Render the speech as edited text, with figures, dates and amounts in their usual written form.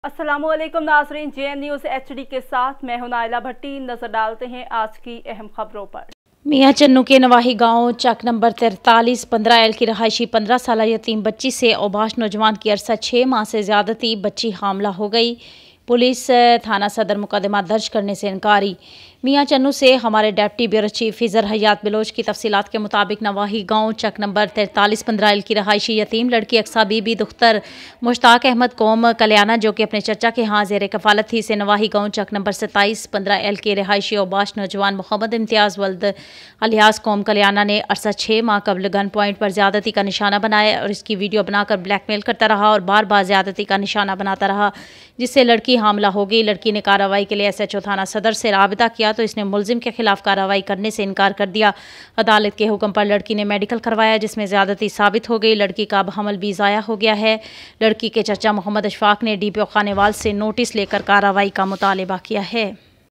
अस्सलामुअलैकुम नाज़रीन, JN news HD के साथ मैं हूं नाइला भट्टी। नजर डालते हैं आज की अहम खबरों पर। मियां चन्नू के नवाही गांव चक नंबर 4315 एल की रहायशी 15 साल यतीम बच्ची से औबाश नौजवान की अरसा 6 माह से ज्यादती, बच्ची हामला हो गई। पुलिस थाना सदर मुकदमा दर्ज करने से इनकारी। मियां चन्नू से हमारे डिप्टी ब्यूरो चीफ फिजर हयात बिलोच की तफसीलात के मुताबिक नवाही गांव चक नंबर 4315 एल की रहायशी यतीम लड़की अक्सा बीबी दुख्तर मुश्ताक अहमद कौम कल्याणा, जो कि अपने चचा के यहाँ जेर कफालत थी, से नवाही गांव चक नंबर 2715 एल के रहायशी औबाश नौजवान मोहम्मद इम्तियाज़ वल्द अलियास कौम कल्याणा ने अरसा 6 माह कबल गन पॉइंट पर ज्यादती का निशाना बनाया और इसकी वीडियो बनाकर ब्लैकमेल करता रहा और बार बार ज्यादती का निशाना बनाता रहा, जिससे लड़की हामला हो गई। लड़की ने कार्रवाई के लिए SHO थाना सदर से राबिता किया तो इसने मुलजिम के खिलाफ कार्रवाई करने से इनकार कर दिया। अदालत के हुक्म पर लड़की ने मेडिकल करवाया, जिसमें ज्यादती साबित हो गई। लड़की का अब हमल भी ज़ाया हो गया है। लड़की के चचा मोहम्मद अशफाक ने DPO खानेवाल से नोटिस लेकर कार्रवाई का मुतालिबा किया है।